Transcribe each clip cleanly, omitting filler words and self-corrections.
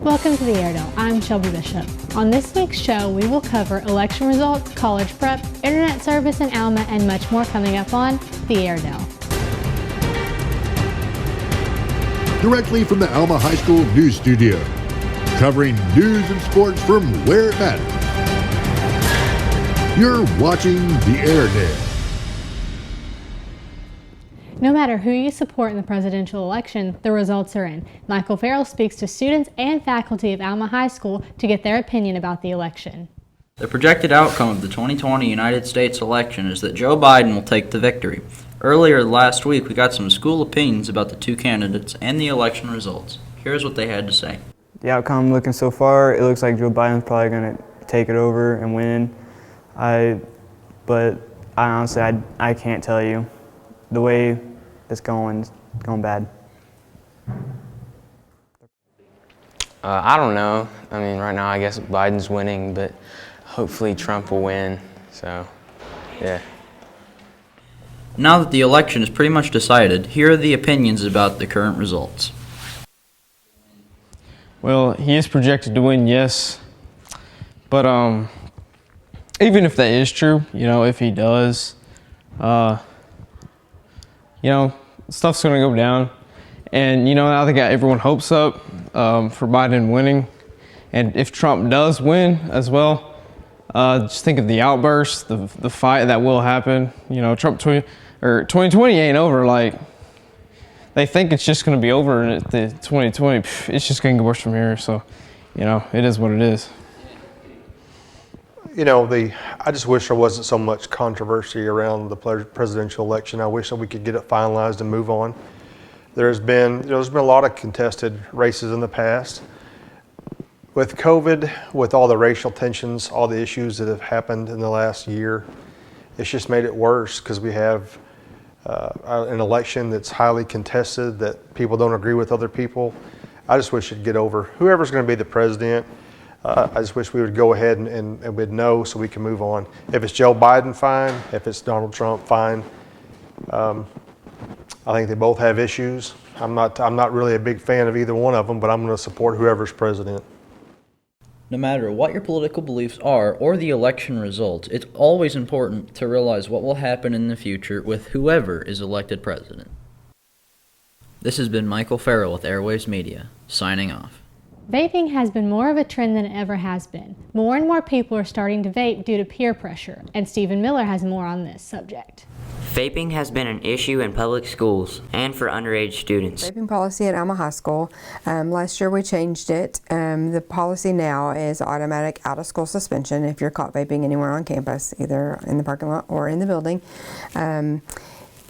Welcome to the Airedale. I'm Shelby Bishop. On this week's show, we will cover election results, college prep, internet service in Alma, and much more coming up on the Airedale. Directly from the Alma High School News Studio, covering news and sports from where it matters. You're watching the Airedale. No matter who you support in the presidential election, the results are in. Michael Farrell speaks to students and faculty of Alma High School to get their opinion about the election. The projected outcome of the 2020 United States election is that Joe Biden will take the victory. Earlier last week, we got some school opinions about the two candidates and the election results. Here's what they had to say. The outcome looking so far, it looks like Joe Biden's probably going to take it over and win. But I honestly, I can't tell you. The way it's going bad. I don't know. I mean, right now I guess Biden's winning, but hopefully Trump will win. So, yeah. Now that the election is pretty much decided, here are the opinions about the current results. Well, he is projected to win, yes. But even if that is true, if he does, stuff's going to go down. And, now they got everyone hopes up for Biden winning. And if Trump does win as well, just think of the outburst, the fight that will happen. Trump 2020 ain't over. Like, they think it's just going to be over in the 2020. It's just going to get worse from here. So, it is what it is. I just wish there wasn't so much controversy around the presidential election. I wish that we could get it finalized and move on. There's been a lot of contested races in the past. With COVID, with all the racial tensions, all the issues that have happened in the last year, it's just made it worse because we have an election that's highly contested, that people don't agree with other people. I just wish it'd get over. Whoever's going to be the president, I just wish we would go ahead and we'd know so we can move on. If it's Joe Biden, fine. If it's Donald Trump, fine. I think they both have issues. I'm not really a big fan of either one of them, but I'm going to support whoever's president. No matter what your political beliefs are or the election results, it's always important to realize what will happen in the future with whoever is elected president. This has been Michael Farrell with Airwaves Media, signing off. Vaping has been more of a trend than it ever has been. More and more people are starting to vape due to peer pressure, and Stephen Miller has more on this subject. Vaping has been an issue in public schools and for underage students. Vaping policy at Alma High School. Last year we changed it. The policy now is automatic out-of-school suspension if you're caught vaping anywhere on campus, either in the parking lot or in the building.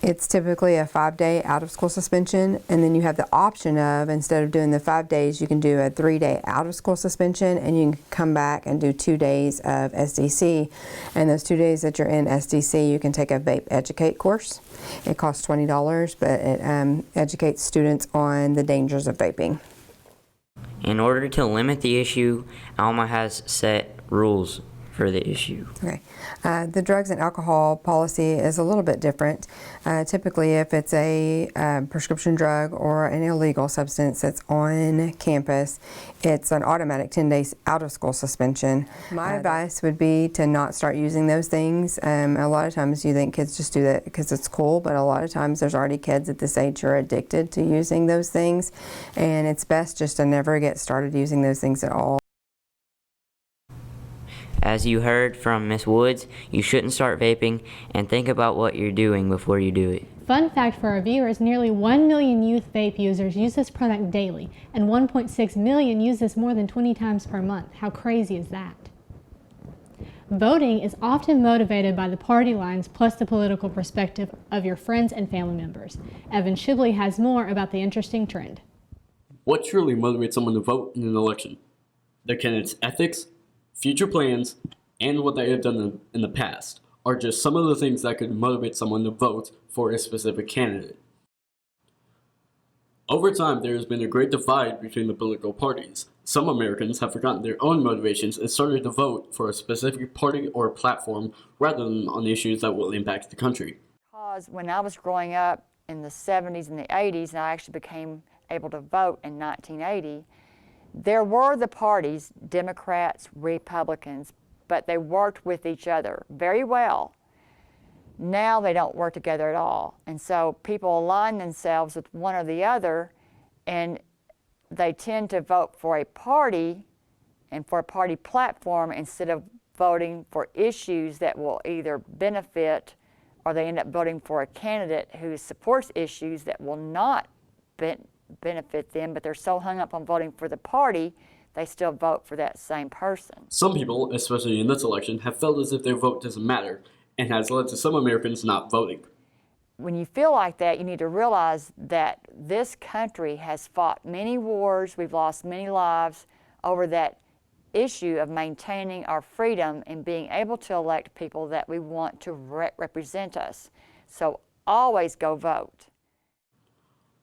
It's typically a 5-day out-of-school suspension, and then you have the option of, instead of doing the 5 days, you can do a 3-day out-of-school suspension, and you can come back and do 2 days of SDC. And those 2 days that you're in SDC, you can take a Vape Educate course. It costs $20, but it educates students on the dangers of vaping. In order to limit the issue, Alma has set rules for the issue. Okay. The drugs and alcohol policy is a little bit different. Typically, if it's a prescription drug or an illegal substance that's on campus, it's an automatic 10 days out of school suspension. My advice would be to not start using those things. A lot of times you think kids just do that because it's cool, but a lot of times there's already kids at this age who are addicted to using those things, and it's best just to never get started using those things at all. As you heard from Ms. Woods, you shouldn't start vaping, and think about what you're doing before you do it. Fun fact for our viewers, nearly 1 million youth vape users use this product daily, and 1.6 million use this more than 20 times per month. How crazy is that? Voting is often motivated by the party lines plus the political perspective of your friends and family members. Evan Shibley has more about the interesting trend. What truly motivates someone to vote in an election? Their candidate's ethics, future plans, and what they have done in the past are just some of the things that could motivate someone to vote for a specific candidate. Over time, there has been a great divide between the political parties. Some Americans have forgotten their own motivations and started to vote for a specific party or platform rather than on issues that will impact the country. Because when I was growing up in the 70s and the 80s, and I actually became able to vote in 1980, There were the parties, Democrats, Republicans, but they worked with each other very well. Now they don't work together at all. And so people align themselves with one or the other, and they tend to vote for a party and for a party platform instead of voting for issues that will either benefit, or they end up voting for a candidate who supports issues that will not benefit them, but they're so hung up on voting for the party, they still vote for that same person. Some people, especially in this election, have felt as if their vote doesn't matter, and has led to some Americans not voting. When you feel like that, you need to realize that this country has fought many wars, we've lost many lives over that issue of maintaining our freedom and being able to elect people that we want to represent us. So always go vote.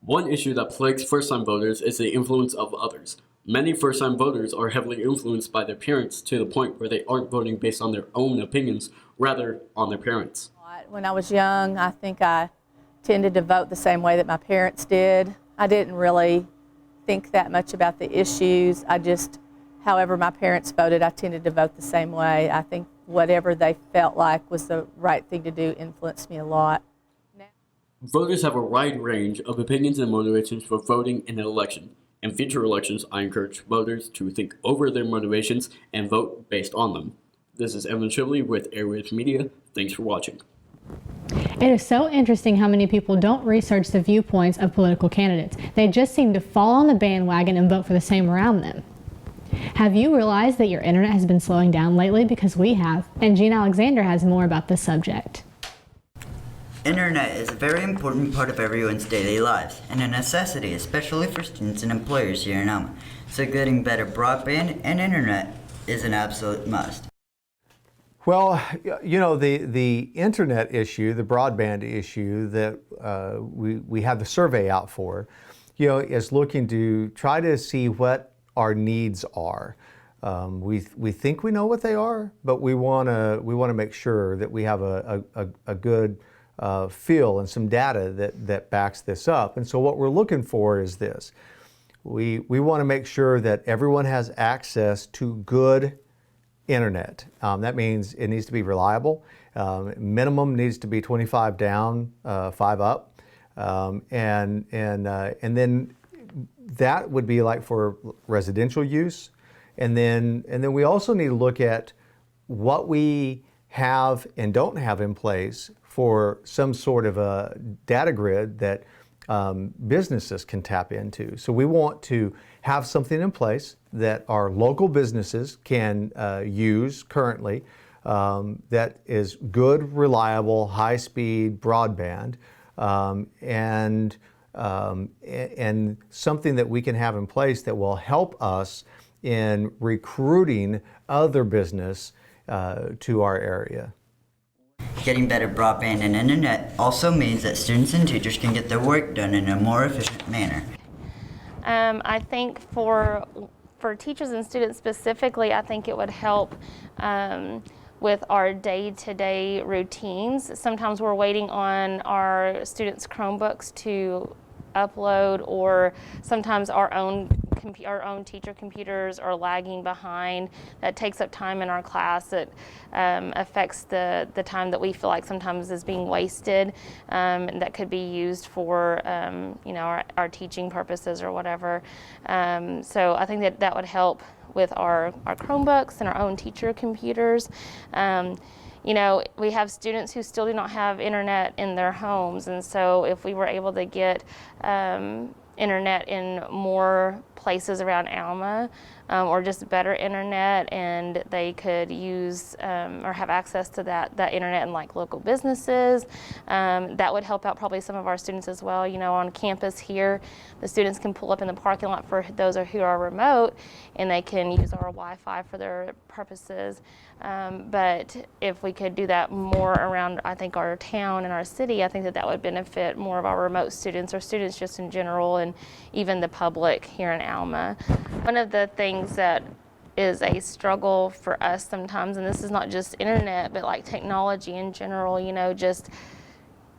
One issue that plagues first-time voters is the influence of others. Many first-time voters are heavily influenced by their parents to the point where they aren't voting based on their own opinions, rather on their parents. When I was young, I think I tended to vote the same way that my parents did. I didn't really think that much about the issues. However my parents voted, I tended to vote the same way. I think whatever they felt like was the right thing to do influenced me a lot. Voters have a wide range of opinions and motivations for voting in an election. In future elections, I encourage voters to think over their motivations and vote based on them. This is Evan Shibley with Airedale Media. Thanks for watching. It is so interesting how many people don't research the viewpoints of political candidates. They just seem to fall on the bandwagon and vote for the same around them. Have you realized that your internet has been slowing down lately? Because we have, and Gene Alexander has more about this subject. Internet is a very important part of everyone's daily lives, and a necessity, especially for students and employers here in Alma. So getting better broadband and internet is an absolute must. Well, you know, the internet issue, the broadband issue that we have the survey out for, you know, is looking to try to see what our needs are. We think we know what they are, but we want to make sure that we have a good feel and some data that backs this up. And so what we're looking for is this. We want to make sure that everyone has access to good internet. That means it needs to be reliable. Minimum needs to be 25 down, 5 up. And then that would be like for residential use. And then we also need to look at what we have and don't have in place for some sort of a data grid that businesses can tap into. So we want to have something in place that our local businesses can use currently that is good, reliable, high-speed broadband, and something that we can have in place that will help us in recruiting other business to our area. Getting better broadband and internet also means that students and teachers can get their work done in a more efficient manner. I think for teachers and students specifically, I think it would help with our day-to-day routines. Sometimes we're waiting on our students' Chromebooks to upload, or sometimes our own teacher computers are lagging behind. That takes up time in our class. It affects the time that we feel like sometimes is being wasted, that could be used for our teaching purposes or whatever. So I think that would help with our Chromebooks and our own teacher computers. You know, we have students who still do not have internet in their homes, and so if we were able to get internet in more places around Alma, or just better internet, and they could use or have access to that internet in like local businesses, that would help out probably some of our students as well. You know, on campus here, the students can pull up in the parking lot for those who are remote, and they can use our Wi-Fi for their purposes. But if we could do that more around, I think, our town and our city, I think that would benefit more of our remote students, or students just in general, and even the public here in Alma. One of the things that is a struggle for us sometimes, and this is not just internet, but like technology in general, you know, just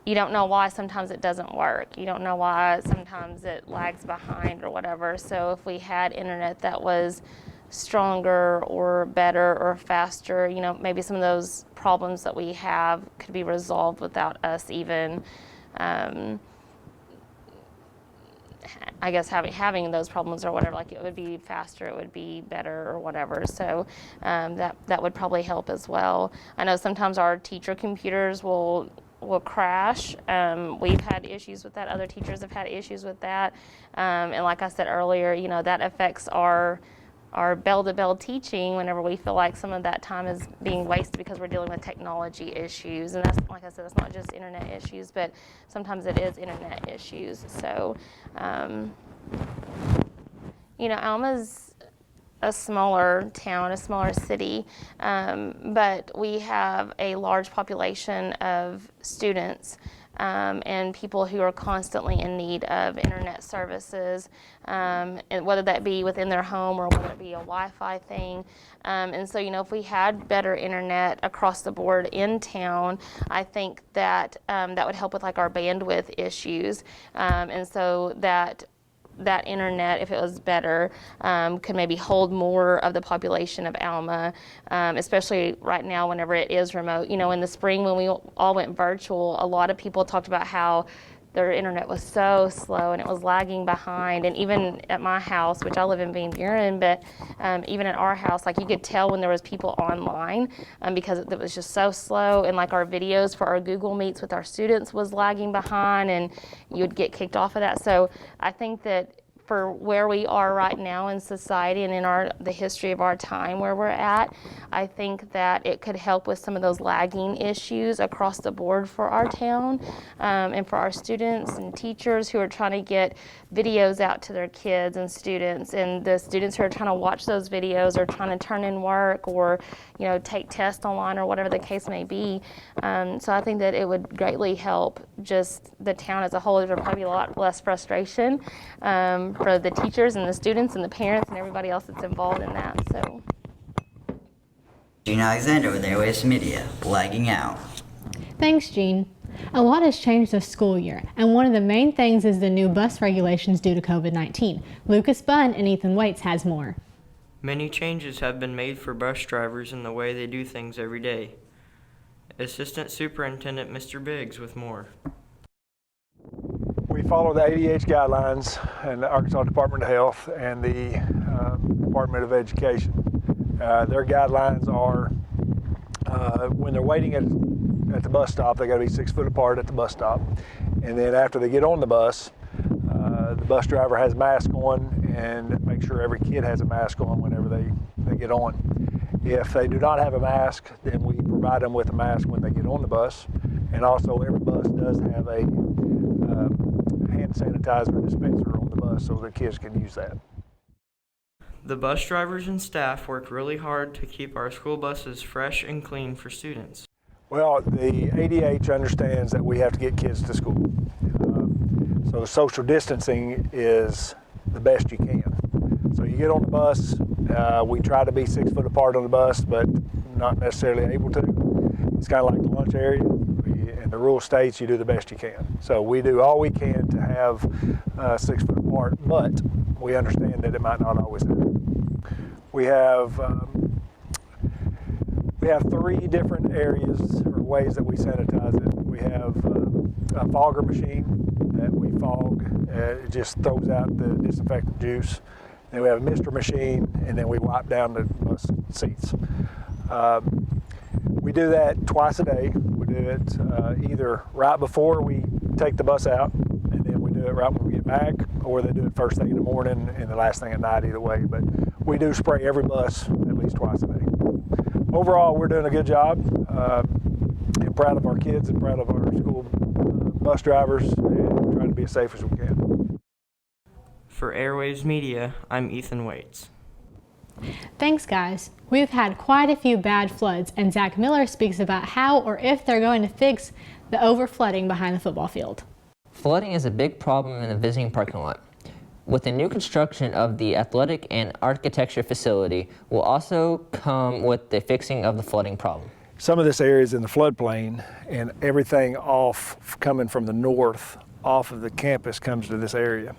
you don't know why sometimes it doesn't work. You don't know why sometimes it lags behind or whatever. So if we had internet that was stronger or better or faster, you know, maybe some of those problems that we have could be resolved without us even, I guess having those problems or whatever. Like, it would be faster, it would be better or whatever. So that would probably help as well. I know sometimes our teacher computers will crash. We've had issues with that. Other teachers have had issues with that. And like I said earlier, you know, that affects our bell-to-bell teaching whenever we feel like some of that time is being wasted because we're dealing with technology issues. And that's, like I said, it's not just internet issues, but sometimes it is internet issues. So, you know, Alma's a smaller town, a smaller city, but we have a large population of students and people who are constantly in need of internet services, and whether that be within their home or whether it be a Wi-Fi thing. And so, you know, if we had better internet across the board in town, I think that that would help with like our bandwidth issues, and so that internet, if it was better, could maybe hold more of the population of Alma, especially right now whenever it is remote. You know, in the spring when we all went virtual, a lot of people talked about how their internet was so slow and it was lagging behind. And even at my house, which I live in Van Buren, but even at our house, like, you could tell when there was people online because it was just so slow. And like our videos for our Google Meets with our students was lagging behind, and you would get kicked off of that. So I think that for where we are right now in society and in the history of our time where we're at, I think that it could help with some of those lagging issues across the board for our town, and for our students and teachers who are trying to get videos out to their kids and students, and the students who are trying to watch those videos or trying to turn in work or, you know, take tests online or whatever the case may be. So I think that it would greatly help just the town as a whole. There would probably be a lot less frustration for the teachers and the students and the parents and everybody else that's involved in that. So, Gene Alexander with Airwaves Media, lagging out. Thanks, Gene. A lot has changed this school year, and one of the main things is the new bus regulations due to COVID-19. Lucas Bunn and Ethan Waits has more. Many changes have been made for bus drivers in the way they do things every day. Assistant Superintendent Mr. Biggs with more. We follow the ADH guidelines and the Arkansas Department of Health and the Department of Education. Their guidelines are when they're waiting at the bus stop, they got to be 6 foot apart at the bus stop. And then after they get on the bus driver has a mask on, and make sure every kid has a mask on whenever they get on. If they do not have a mask, then we provide them with a mask when they get on the bus. And also every bus does have a hand sanitizer dispenser on the bus so the kids can use that. The bus drivers and staff work really hard to keep our school buses fresh and clean for students. Well, the ADH understands that we have to get kids to school. So the social distancing is the best you can. So you get on the bus, we try to be 6 foot apart on the bus, but not necessarily able to. It's kind of like the lunch area. In the rural states, you do the best you can. So we do all we can to have 6 foot apart, but we understand that it might not always happen. We have 3 different areas or ways that we sanitize it. We have a fogger machine that we fog. It just throws out the disinfectant juice. Then we have a mister machine, and then we wipe down the bus seats. We do that twice a day. We do it either right before we take the bus out, and then we do it right when we get back, or they do it first thing in the morning and the last thing at night, either way. But we do spray every bus at least twice a day. Overall, we're doing a good job. I'm proud of our kids and proud of our school bus drivers, and trying to be as safe as we can. For Airwaves Media, I'm Ethan Waits. Thanks, guys. We've had quite a few bad floods, and Zach Miller speaks about how or if they're going to fix the overflooding behind the football field. Flooding is a big problem in the visiting parking lot. With the new construction of the athletic and architecture facility will also come with the fixing of the flooding problem. some of this area is in the floodplain, and everything coming from the north off of the campus comes to this area.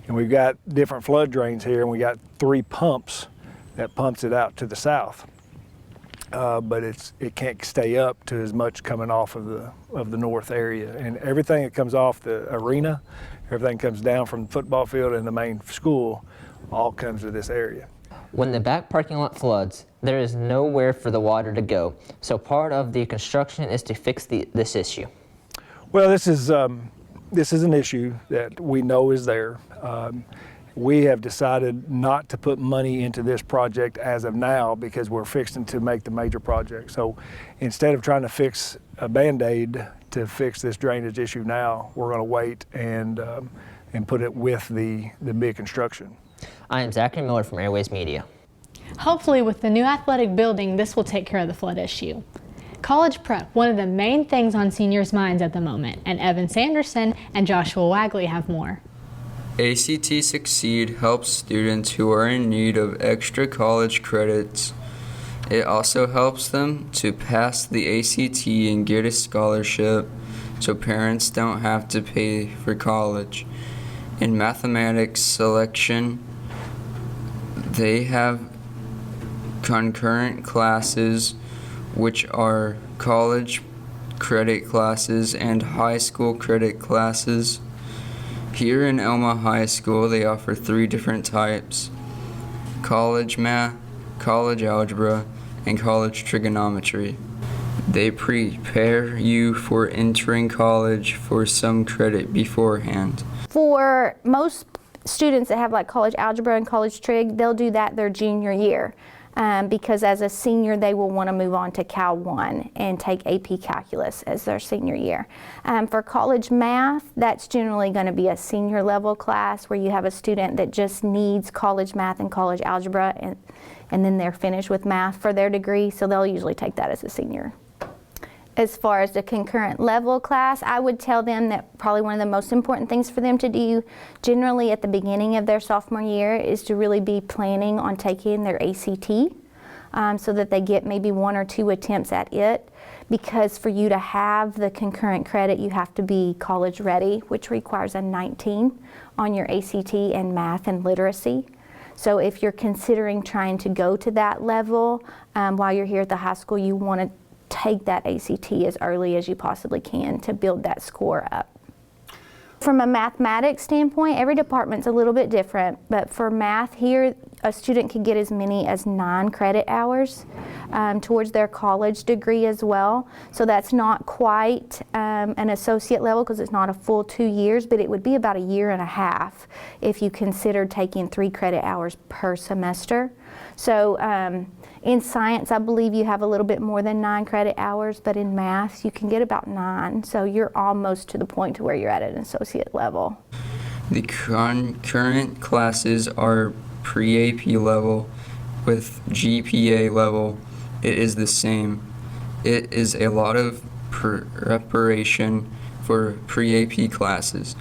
And we've got different flood drains here, and we got 3 pumps that pumps it out to the south. But it can't stay up to as much coming off of the north area. And everything that comes off the arena, everything comes down from the football field and the main school, all comes to this area. When the back parking lot floods, there is nowhere for the water to go. So part of the construction is to fix this issue. Well, this is an issue that we know is there. We have decided not to put money into this project as of now because we're fixing to make the major project. So instead of trying to fix a Band-Aid to fix this drainage issue now, we're going to wait and put it with the big construction. I am Zachary Miller from Airways Media. Hopefully with the new athletic building, this will take care of the flood issue. College prep, one of the main things on seniors' minds at the moment, and Evan Sanderson and Joshua Wagley have more. ACT Succeed helps students who are in need of extra college credits. It also helps them to pass the ACT and get a scholarship so parents don't have to pay for college. In mathematics selection, they have concurrent classes, which are college credit classes and high school credit classes. Here in Elma High School, they offer 3 different types: college math, college algebra, and college trigonometry. They prepare you for entering college for some credit beforehand. For most students that have like college algebra and college trig, they'll do that their junior year. Because as a senior they will want to move on to Cal 1 and take AP Calculus as their senior year. For college math, that's generally going to be a senior level class where you have a student that just needs college math and college algebra and then they're finished with math for their degree, so they'll usually take that as a senior. As far as the concurrent level class, I would tell them that probably one of the most important things for them to do generally at the beginning of their sophomore year is to really be planning on taking their ACT so that they get maybe 1 or 2 attempts at it, because for you to have the concurrent credit you have to be college ready, which requires a 19 on your ACT and math and literacy. So if you're considering trying to go to that level while you're here at the high school, you want to take that ACT as early as you possibly can to build that score up. From a mathematics standpoint, every department's a little bit different, but for math here, a student could get as many as 9 credit hours towards their college degree as well. So that's not quite an associate level because it's not a full 2 years, but it would be about 1.5 years if you considered taking 3 credit hours per semester. So in science, I believe you have a little bit more than 9 credit hours, but in math, you can get about 9. So you're almost to the point to where you're at an associate level. The concurrent classes are pre-AP level with GPA level. It is the same. It is a lot of preparation for pre-AP classes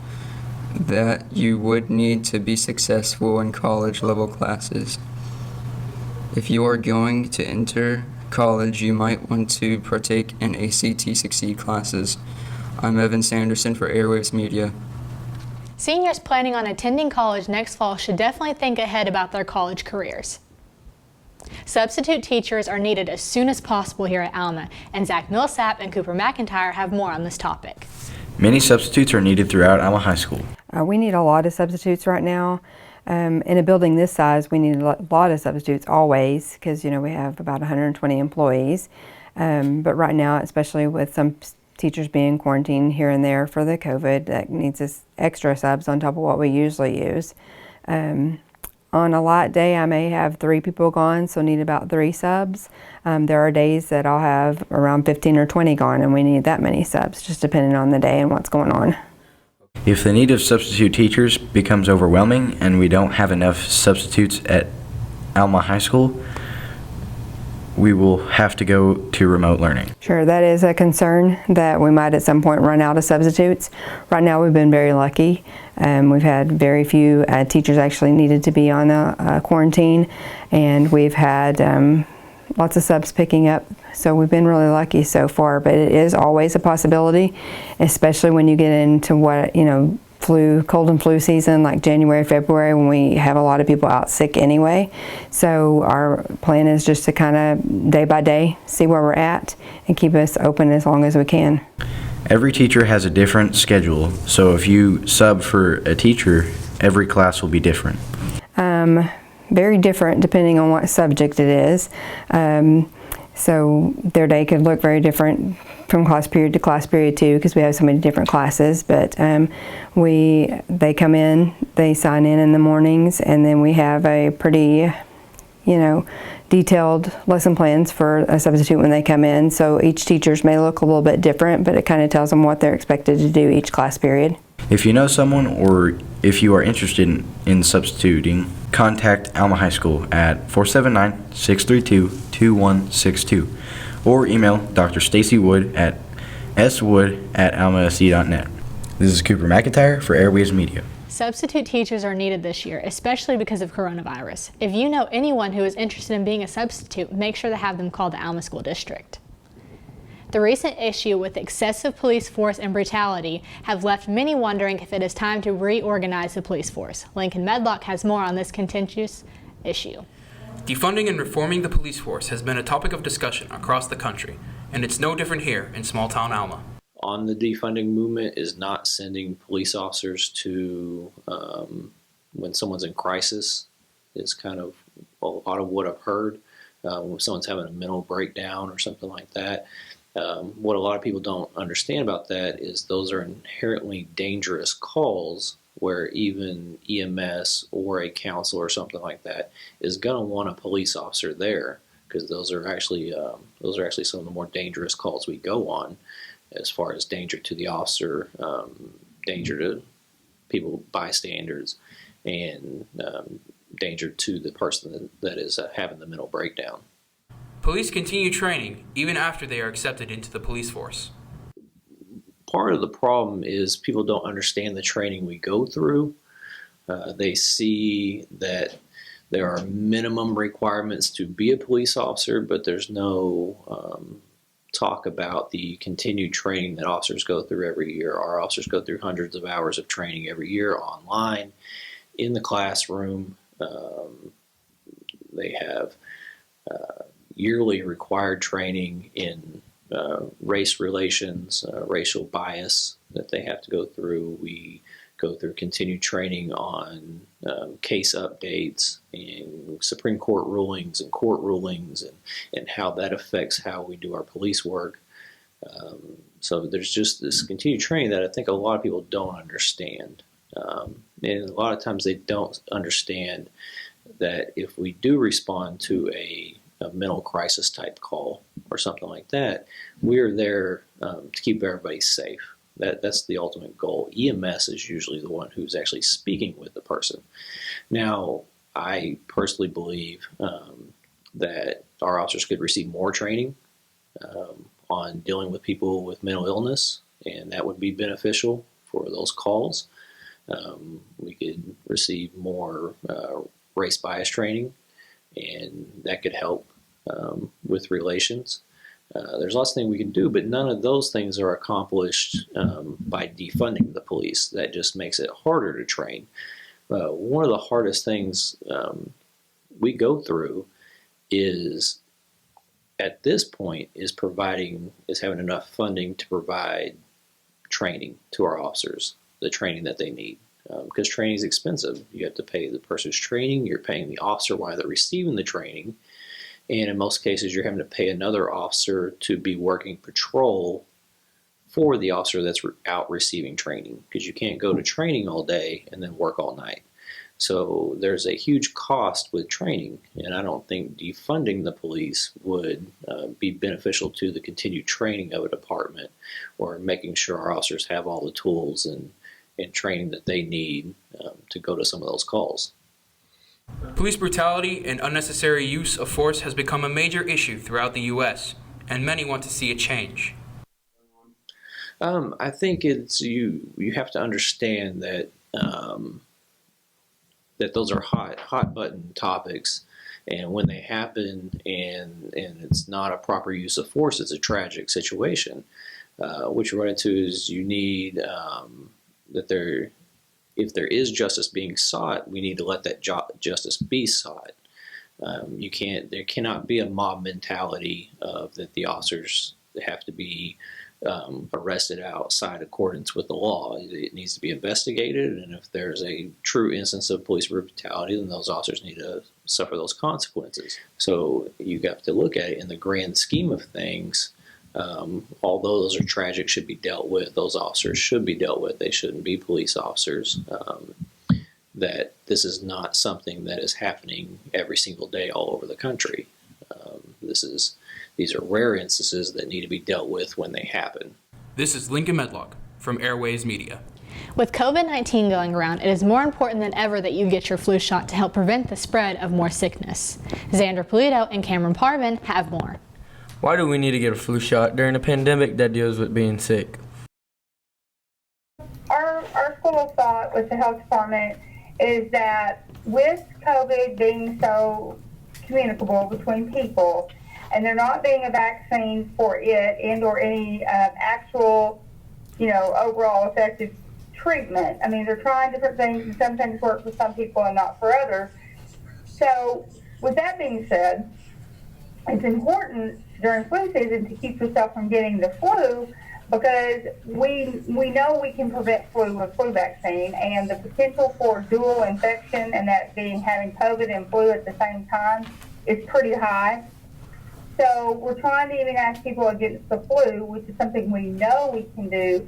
that you would need to be successful in college level classes. If you are going to enter college, you might want to partake in ACT Succeed classes. I'm Evan Sanderson for Airwaves Media. Seniors planning on attending college next fall should definitely think ahead about their college careers. Substitute teachers are needed as soon as possible here at Alma, and Zach Millsap and Cooper McIntyre have more on this topic. Many substitutes are needed throughout Alma High School. We need a lot of substitutes right now. In a building this size, we need a lot of substitutes always, because we have about 120 employees. But right now, especially with some teachers being quarantined here and there for the COVID, that needs us extra subs on top of what we usually use. On a light day, I may have 3 people gone, so need about 3 subs. There are days that I'll have around 15 or 20 gone, and we need that many subs, just depending on the day and what's going on. If the need of substitute teachers becomes overwhelming and we don't have enough substitutes at Alma High School, we will have to go to remote learning. Sure, that is a concern that we might at some point run out of substitutes. Right now we've been very lucky. We've had very few teachers actually needed to be on a quarantine, and we've had lots of subs picking up. So we've been really lucky so far, but it is always a possibility, especially when you get into what, cold and flu season, like January, February, when we have a lot of people out sick anyway. So our plan is just to kind of day by day see where we're at and keep us open as long as we can. Every teacher has a different schedule, so if you sub for a teacher, every class will be different. Very different depending on what subject it is. So their day could look very different from class period to class period too, because we have so many different classes. But they come in, they sign in the mornings, and then we have a pretty, detailed lesson plans for a substitute when they come in. So each teacher's may look a little bit different, but it kind of tells them what they're expected to do each class period. If you know someone or if you are interested in substituting, contact Alma High School at 479-632-2162 or email Dr. Stacy Wood at swood@almasc.net. This is Cooper McIntyre for Airways Media. Substitute teachers are needed this year, especially because of coronavirus. If you know anyone who is interested in being a substitute, make sure to have them call the Alma School District. The recent issue with excessive police force and brutality have left many wondering if it is time to reorganize the police force. Lincoln Medlock has more on this contentious issue. Defunding and reforming the police force has been a topic of discussion across the country, and it's no different here in small-town Alma. On the defunding movement is not sending police officers to when someone's in crisis is kind of a lot of what I've heard. When someone's having a mental breakdown or something like that. What a lot of people don't understand about that is those are inherently dangerous calls where even EMS or a counselor or something like that is going to want a police officer there, because those are actually some of the more dangerous calls we go on, as far as danger to the officer, danger to people, bystanders, and danger to the person that is having the mental breakdown. Police continue training even after they are accepted into the police force. Part of the problem is people don't understand the training we go through. They see that there are minimum requirements to be a police officer, but there's no talk about the continued training that officers go through every year. Our officers go through hundreds of hours of training every year online, in the classroom. They have yearly required training in race relations, racial bias that they have to go through. We go through continued training on case updates and Supreme Court rulings and court rulings and how that affects how we do our police work. So there's just this continued training that I think a lot of people don't understand. And a lot of times they don't understand that if we do respond to a mental crisis type call or something like that, we're there to keep everybody safe. That's the ultimate goal. EMS is usually the one who's actually speaking with the person. Now, I personally believe that our officers could receive more training on dealing with people with mental illness, and that would be beneficial for those calls. We could receive more race bias training, and that could help with relations. There's lots of things we can do, but none of those things are accomplished by defunding the police. That just makes it harder to train. One of the hardest things we go through is, at this point, is having enough funding to provide training to our officers, the training that they need. Because training is expensive. You have to pay the person's training, you're paying the officer while they're receiving the training, and in most cases you're having to pay another officer to be working patrol for the officer that's out receiving training, because you can't go to training all day and then work all night. So there's a huge cost with training, and I don't think defunding the police would be beneficial to the continued training of a department, or making sure our officers have all the tools and training that they need to go to some of those calls. Police brutality and unnecessary use of force has become a major issue throughout the U.S., and many want to see a change. I think it's you have to understand that that those are hot button topics, And when they happen and it's not a proper use of force, it's a tragic situation. What you run into is you need if there is justice being sought, we need to let that justice be sought. There cannot be a mob mentality of that the officers have to be arrested outside accordance with the law. It needs to be investigated, and if there's a true instance of police brutality, then those officers need to suffer those consequences. So you have to look at it in the grand scheme of things. Although those are tragic, should be dealt with. Those officers should be dealt with. They shouldn't be police officers. That this is not something that is happening every single day all over the country. These are rare instances that need to be dealt with when they happen. This is Lincoln Medlock from Airways Media. With COVID-19 going around, it is more important than ever that you get your flu shot to help prevent the spread of more sickness. Xander Polito and Cameron Parvin have more. Why do we need to get a flu shot during a pandemic that deals with being sick? Our school of thought with the health department is that with COVID being so communicable between people, and there not being a vaccine for it and or any actual, overall effective treatment. I mean, they're trying different things, and some things work for some people and not for others. So with that being said, it's important during flu season to keep yourself from getting the flu, because we know we can prevent flu with flu vaccine, and the potential for dual infection and that being having COVID and flu at the same time is pretty high. So we're trying to even ask people against the flu, which is something we know we can do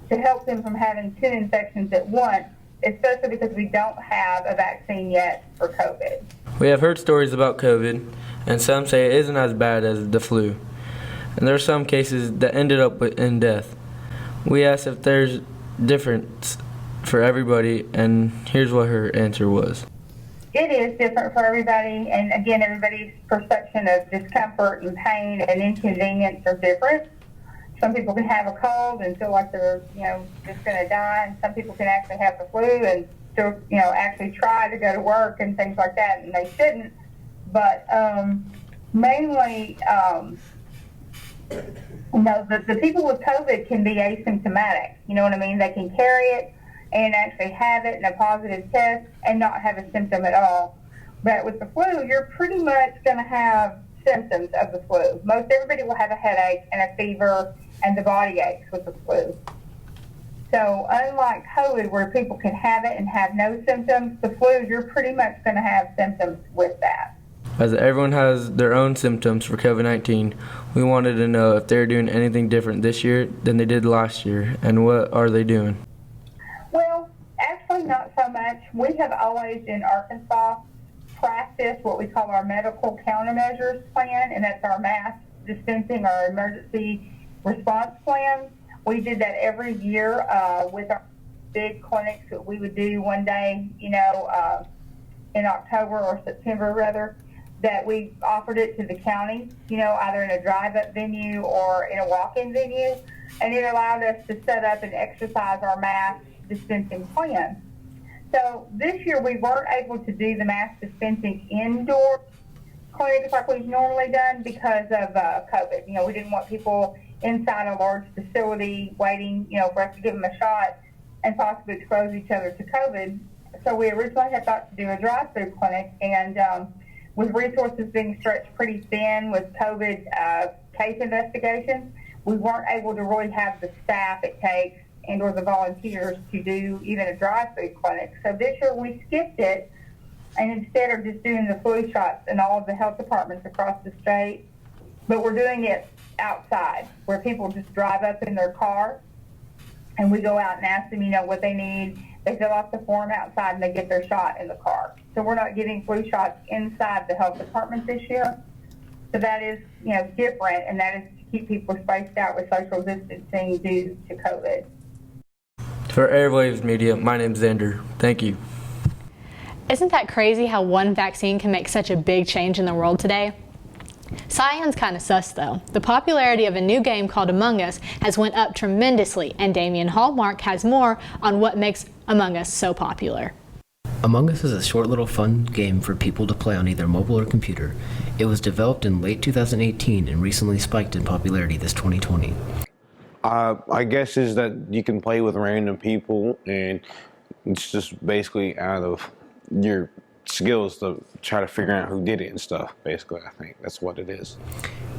to help them from having two infections at once, especially because we don't have a vaccine yet for COVID. We have heard stories about COVID, and some say it isn't as bad as the flu. And there are some cases that ended up in death. We asked if there's difference for everybody, and here's what her answer was. It is different for everybody, and again, everybody's perception of discomfort and pain and inconvenience are different. Some people can have a cold and feel like they're, just going to die, and some people can actually have the flu and still, actually try to go to work and things like that, and they shouldn't. But mainly, the people with COVID can be asymptomatic. You know what I mean? They can carry it and actually have it in a positive test and not have a symptom at all. But with the flu, you're pretty much going to have symptoms of the flu. Most everybody will have a headache and a fever and the body aches with the flu. So unlike COVID, where people can have it and have no symptoms, the flu, you're pretty much going to have symptoms with that. As everyone has their own symptoms for COVID-19, we wanted to know if they're doing anything different this year than they did last year, and what are they doing? Well, actually not so much. We have always in Arkansas practiced what we call our medical countermeasures plan, and that's our mass dispensing, our emergency response plan. We did that every year with our big clinics that we would do one day, in October or September rather, that we offered it to the county, either in a drive-up venue or in a walk-in venue, and it allowed us to set up and exercise our mass dispensing plan. So this year we weren't able to do the mass dispensing indoor clinics like we've normally done because of COVID. We didn't want people inside a large facility waiting, for us to give them a shot and possibly expose each other to COVID. So we originally had thought to do a drive-through clinic, and with resources being stretched pretty thin with COVID case investigations, we weren't able to really have the staff it takes and or the volunteers to do even a drive-through clinic. So this year we skipped it and instead are just doing the flu shots in all of the health departments across the state. But we're doing it outside where people just drive up in their car and we go out and ask them, what they need. They fill out the form outside and they get their shot in the car. So we're not giving flu shots inside the health department this year. So that is, different, and that is to keep people spaced out with social distancing due to COVID. For Airwaves Media, my name's Xander. Thank you. Isn't that crazy how one vaccine can make such a big change in the world today? Cyan's kind of sus though. The popularity of a new game called Among Us has went up tremendously, and Damian Hallmark has more on what makes Among Us so popular. Among Us is a short little fun game for people to play on either mobile or computer. It was developed in late 2018 and recently spiked in popularity this 2020. I guess is that you can play with random people, and it's just basically out of your skills to try to figure out who did it and stuff. Basically, I think that's what it is.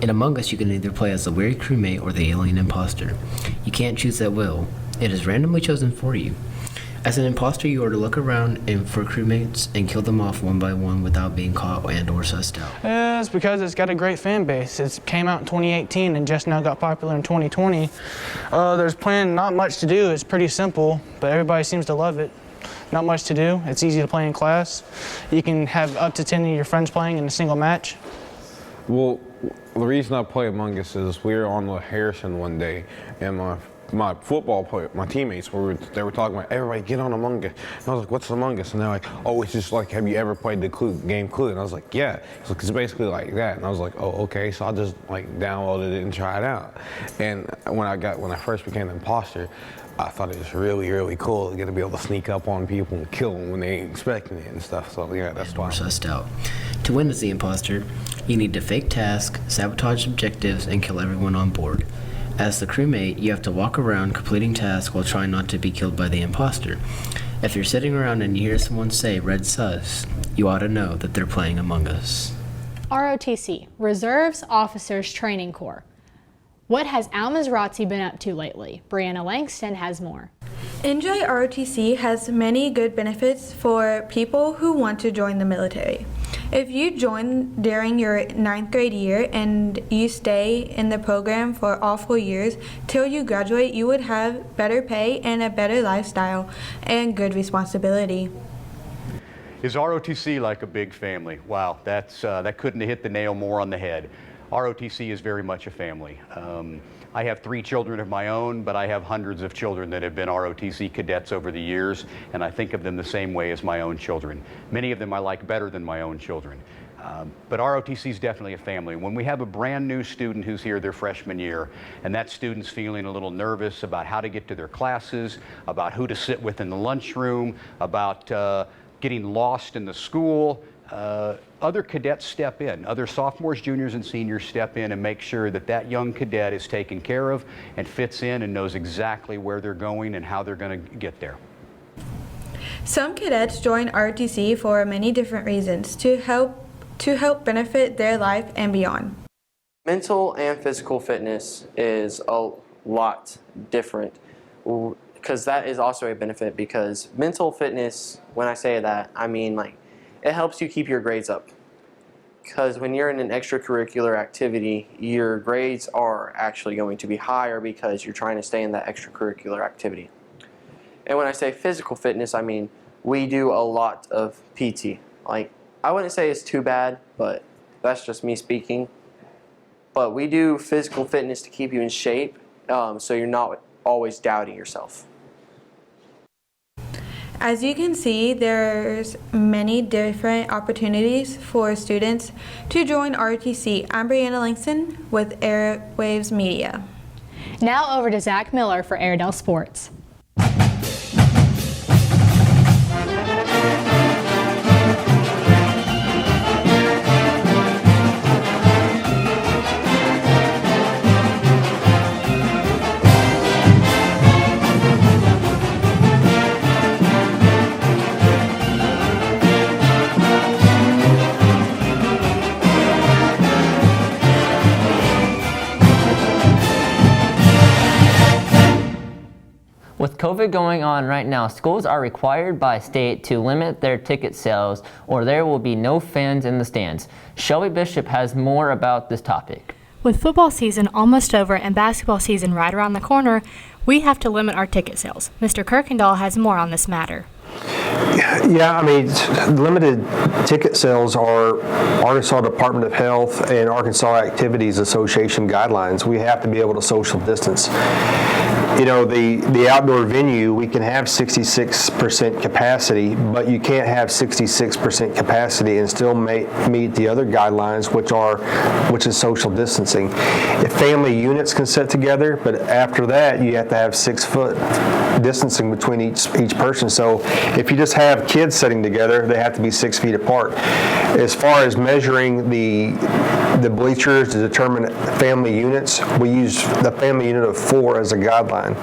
In Among Us, you can either play as the weird crewmate or the alien imposter. You can't choose at will. It is randomly chosen for you. As an imposter, you are to look around for crewmates and kill them off one by one without being caught and or sussed out. It's because it's got a great fan base. It came out in 2018 and just now got popular in 2020. There's not much to do. It's pretty simple, but everybody seems to love it. Not much to do. It's easy to play in class. You can have up to 10 of your friends playing in a single match. Well, the reason I play Among Us is we were on the Harrison one day, and my football player, my teammates, they were talking about, everybody get on Among Us. And I was like, what's Among Us? And they're like, oh, it's just like, have you ever played the game Clue? And I was like, yeah. It's basically like that. And I was like, oh, okay. So I just downloaded it and tried it out. And when I first became an imposter, I thought it was really, really cool to get to be able to sneak up on people and kill them when they ain't expecting it and stuff. So yeah, that's why. Sussed out. To win as the imposter, you need to fake tasks, sabotage objectives, and kill everyone on board. As the crewmate, you have to walk around completing tasks while trying not to be killed by the imposter. If you're sitting around and you hear someone say "Red Sus," you ought to know that they're playing Among Us. ROTC, Reserves Officers Training Corps. What has Alma's ROTC been up to lately? Brianna Langston has more. NJ ROTC has many good benefits for people who want to join the military. If you join during your 9th grade year and you stay in the program for all 4 years till you graduate, you would have better pay and a better lifestyle and good responsibility. Is ROTC like a big family? Wow, that couldn't have hit the nail more on the head. ROTC is very much a family. I have 3 children of my own, but I have hundreds of children that have been ROTC cadets over the years, and I think of them the same way as my own children. Many of them I like better than my own children. But ROTC is definitely a family. When we have a brand new student who's here their freshman year, and that student's feeling a little nervous about how to get to their classes, about who to sit with in the lunchroom, about getting lost in the school, other cadets step in. Other sophomores, juniors, and seniors step in and make sure that that young cadet is taken care of and fits in and knows exactly where they're going and how they're going to get there. Some cadets join ROTC for many different reasons to help benefit their life and beyond. Mental and physical fitness is a lot different because that is also a benefit, because mental fitness, when I say that, I mean like it helps you keep your grades up, because when you're in an extracurricular activity, your grades are actually going to be higher because you're trying to stay in that extracurricular activity. And when I say physical fitness, I mean we do a lot of PT. Like, I wouldn't say it's too bad, but that's just me speaking. But we do physical fitness to keep you in shape, so you're not always doubting yourself. As you can see, there's many different opportunities for students to join ROTC. I'm Brianna Langston with Airwaves Media. Now over to Zach Miller for Airedale Sports. With COVID going on right now, schools are required by state to limit their ticket sales or there will be no fans in the stands. Shelby Bishop has more about this topic. With football season almost over and basketball season right around the corner, we have to limit our ticket sales. Mr. Kirkendall has more on this matter. Yeah, I mean, limited ticket sales are Arkansas Department of Health and Arkansas Activities Association guidelines. We have to be able to social distance. You know, the outdoor venue, we can have 66% capacity, but you can't have 66% capacity and still meet the other guidelines, which is social distancing. If family units can sit together, but after that, you have to have 6 foot distancing between each person. So if you just just have kids sitting together, they have to be 6 feet apart. As far as measuring the bleachers to determine family units, we use the family unit of 4 as a guideline.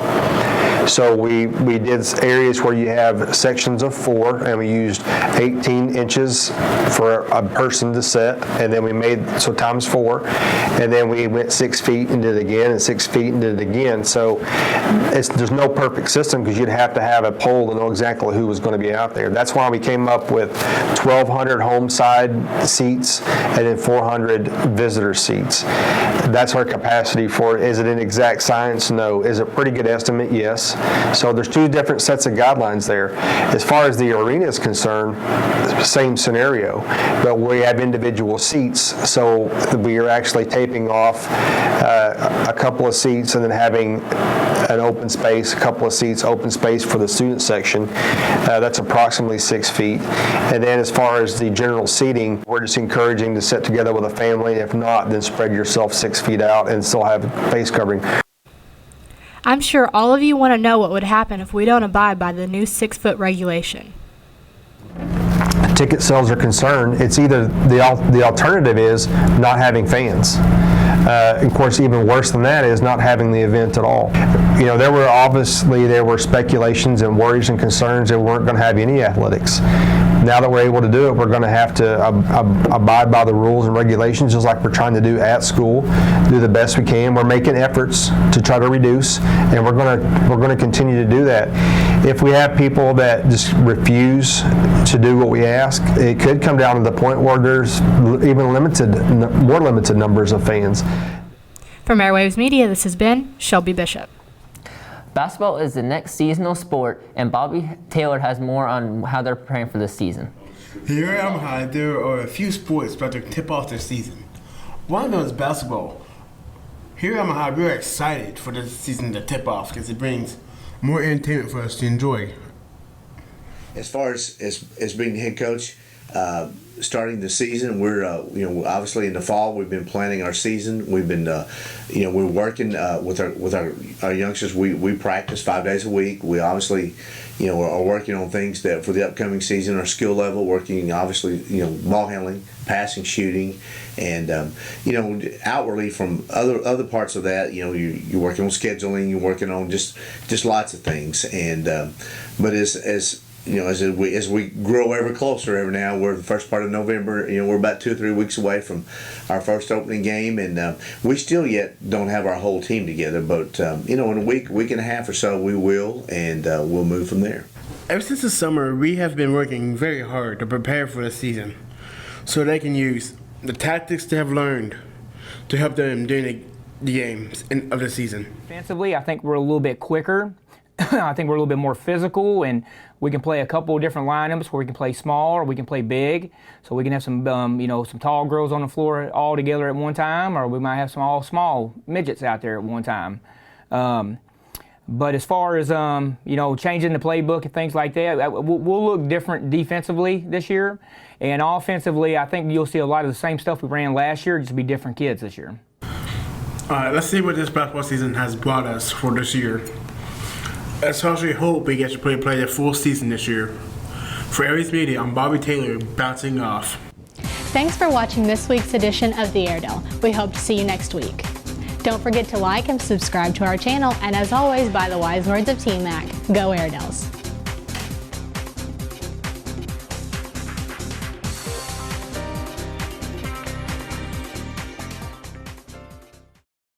So we did areas where you have sections of 4, and we used 18 inches for a person to sit, and then we made, so times 4, and then we went 6 feet and did it again, and 6 feet and did it again. So there's no perfect system, because you'd have to have a poll to know exactly who was going to be out there. That's why we came up with 1,200 home side seats and then 400 visitor seats. That's our capacity for it. Is it an exact science? No. Is it a pretty good estimate? Yes. So there's 2 different sets of guidelines there. As far as the arena is concerned, same scenario, but we have individual seats, so we are actually taping off a couple of seats and then having an open space, a couple of seats, open space for the student section. That's approximately 6 feet. And then as far as the general seating, we're just encouraging to sit together with a family. If not, then spread yourself 6 feet out and still have face covering. I'm sure all of you want to know what would happen if we don't abide by the new 6-foot regulation. Ticket sales are concerned. It's either the alternative is not having fans. Of course, even worse than that is not having the event at all. You know, there were speculations and worries and concerns that we weren't going to have any athletics. Now that we're able to do it, we're going to have to abide by the rules and regulations, just like we're trying to do at school, do the best we can. We're making efforts to try to reduce, and we're going to continue to do that. If we have people that just refuse to do what we ask, it could come down to the point where there's even more limited numbers of fans. From Airwaves Media, this has been Shelby Bishop. Basketball is the next seasonal sport, and Bobby Taylor has more on how they're preparing for this season. Here at Alma High, there are a few sports about to tip off their season. One of them is basketball. Here at Alma High, we're excited for this season to tip off because it brings more entertainment for us to enjoy. As far as being the head coach, starting the season, we're obviously in the fall we've been planning our season. We've been we're working with our youngsters. We practice 5 days a week. We obviously are working on things that for the upcoming season, our skill level, working obviously ball handling, passing, shooting, and outwardly from other parts of that, you're working on scheduling, you're working on just lots of things. And but as we grow ever closer every now, we're the first part of November, we're about 2 or 3 weeks away from our first opening game, and we still yet don't have our whole team together, but in a week and a half or so we will, and we'll move from there. Ever since the summer, we have been working very hard to prepare for the season so they can use the tactics they have learned to help them during the games of the season. Defensively, I think we're a little bit quicker. I think we're a little bit more physical, and we can play a couple of different lineups where we can play small or we can play big. So we can have some tall girls on the floor all together at one time, or we might have some all small midgets out there at one time. But as far as changing the playbook and things like that, we'll look different defensively this year, and offensively, I think you'll see a lot of the same stuff we ran last year, just be different kids this year. All right, let's see what this basketball season has brought us for this year. Let's also hope we get to play the full season this year. For Aries Media, I'm Bobby Taylor, bouncing off. Thanks for watching this week's edition of The Airedale. We hope to see you next week. Don't forget to like and subscribe to our channel, and as always, by the wise words of T-Mac, go Airedales.